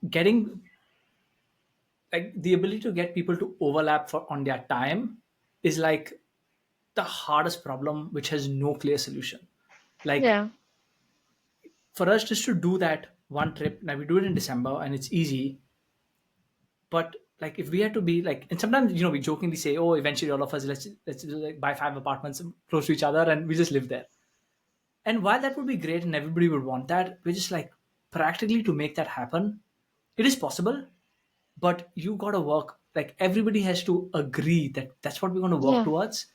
getting like the ability to get people to overlap for on their time is like the hardest problem, which has no clear solution. Like Yeah. for us just to do that one trip, now we do it in December and it's easy. But like if we had to be like, and sometimes we jokingly say, oh, eventually all of us let's like buy 5 apartments close to each other and we just live there. And while that would be great and everybody would want that, we're just like, practically to make that happen, it is possible, but you got to work. Like everybody has to agree that that's what we're going to work Yeah. towards.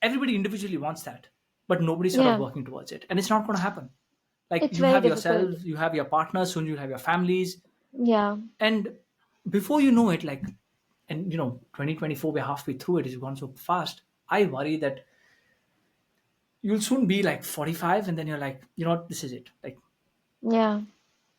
Everybody individually wants that, but nobody's sort of Yeah. working towards it, and it's not going to happen. Like It's you very have difficult. yourselves, you have your partners, soon you'll have your families, Yeah. and before you know it, like, and 2024, we're halfway through it. It's gone so fast. I worry that you'll soon be like 45, and then you're like, this is it. Like, Yeah.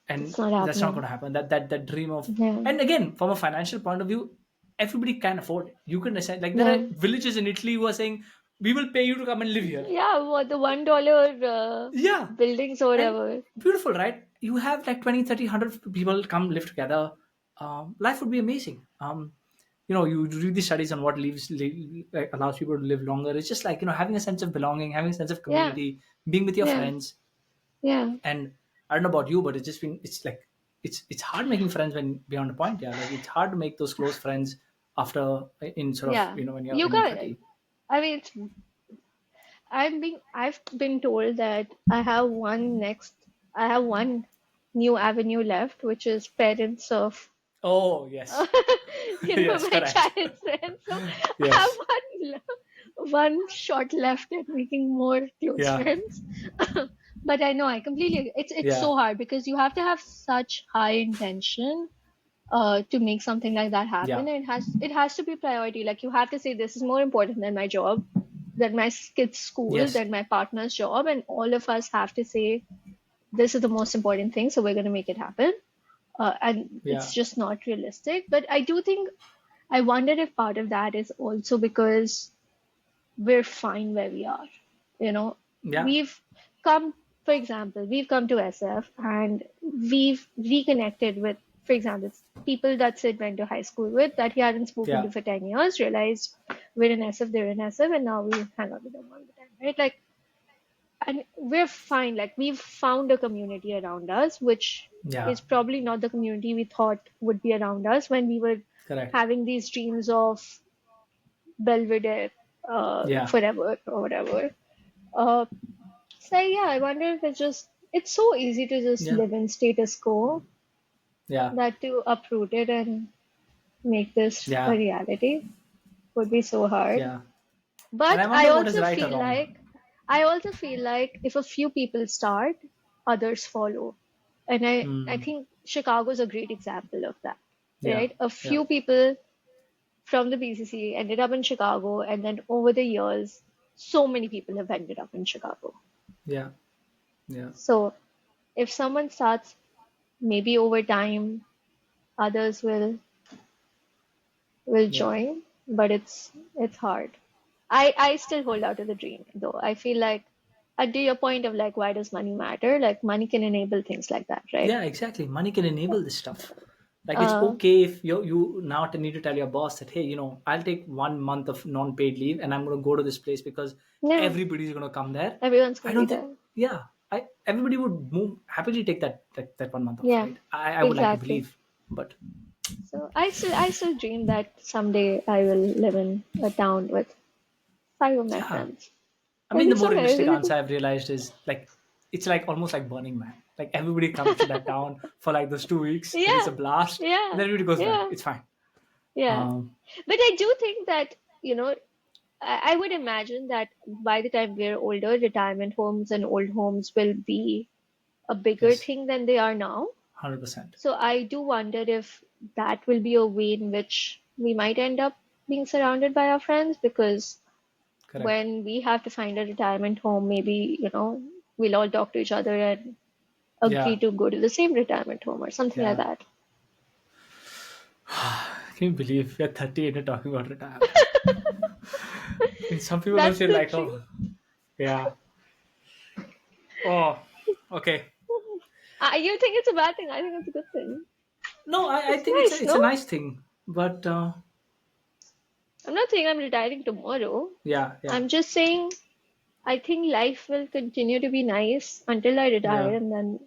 and It's not that's not going happening. to happen. That dream of, Yeah. and again, from a financial point of view, everybody can afford it. You can assign, like there Yeah. are villages in Italy who are saying, we will pay you to come and live here. Yeah. What the $1 Yeah. buildings or And whatever. beautiful, right? You have like 20, 30, 100 people come live together. Life would be amazing. You read the studies on what like, allows people to live longer. It's just like, having a sense of belonging, having a sense of Yeah. community, being with your Yeah. friends. Yeah. And I don't know about you, but it's like, it's hard making friends when beyond a point. Yeah. Like it's hard to make those close friends after, in sort of, Yeah. when you're You when you're got. 30. I mean, I've been told that I have one new avenue left, which is parents of Oh, yes. Yes, my correct. child's friends. So I have Yes. one shot left at making more close Yeah. friends. But I know I completely it's Yeah. so hard because you have to have such high intention to make something like that happen. Yeah. And it has to be priority. Like you have to say this is more important than my job, than my kids' school, Yes. than my partner's job, and all of us have to say this is the most important thing. So we're going to make it happen. And it's Yeah. just not realistic. But I do think I wonder if part of that is also because we're fine where we are. You know, Yeah. we've come, for example, we've come to SF and we've reconnected with, for example, people that Sid went to high school with that he hadn't spoken to Yeah. for 10 years, realized we're in SF, they're in SF, and now we hang out with them all the time, right? Like, and we're fine. Like, we've found a community around us, which Yeah. is probably not the community we thought would be around us when we were Correct. having these dreams of Belvedere Yeah. forever or whatever. Uh, so yeah, I wonder if it's so easy to just Yeah. live in status quo Yeah. that to uproot it and make this a Yeah. reality would be so hard. Yeah. And I But wonder what is right or wrong. I also feel like if a few people start, others follow. And I Hmm. think Chicago is a great example of that. Yeah. Right? A Yeah. few people from the BCC ended up in Chicago, and then over the years, so many people have ended up in Chicago. Yeah. Yeah. So if someone starts, maybe over time, others will Yeah. join, but it's hard. I still hold out to the dream though. I feel like to your point of like why does money matter? Like money can enable things like that, right? Yeah. Exactly. Money can enable this stuff. Like it's Uh okay if you now need to tell your boss that, hey, I'll take 1 month of non-paid leave and I'm going to go to this place because yeah, everybody's going to come there. everyone's I gonna be don't think. there. Yeah. I everybody would move happily take that 1 month off, Yeah, right? I would like to exactly. believe, but So I still dream that someday I will live in a town with five of my yeah. friends. I It'll mean, be the more so realistic nice. answer I've realized is like it's like almost like Burning Man. Like everybody comes to that town for like those 2 weeks, and it's a Yeah, blast, and yeah, then everybody goes back. yeah, It's fine. yeah. Um, But I do think that, I would imagine that by the time we're older, retirement homes and old homes will be a bigger yes, thing than they are now. 100%. So I do wonder if that will be a way in which we might end up being surrounded by our friends because Correct. when we have to find a retirement home, maybe, we'll all talk to each other and agree Yeah, to go to the same retirement home or something like yeah. that. Can you believe we're 30 and you're talking about retirement? I mean, some people will That's say the like, dream. oh, yeah, oh, okay. You think it's a bad thing? I think it's a good thing. No, I It's think nice, it's a no? nice thing, but I'm not saying I'm retiring tomorrow. yeah, yeah, I'm just saying I think life will continue to be nice until I retire, yeah, and then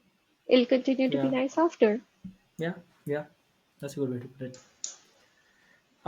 it'll continue to be yeah, nice after. yeah, yeah. That's a good way to put it.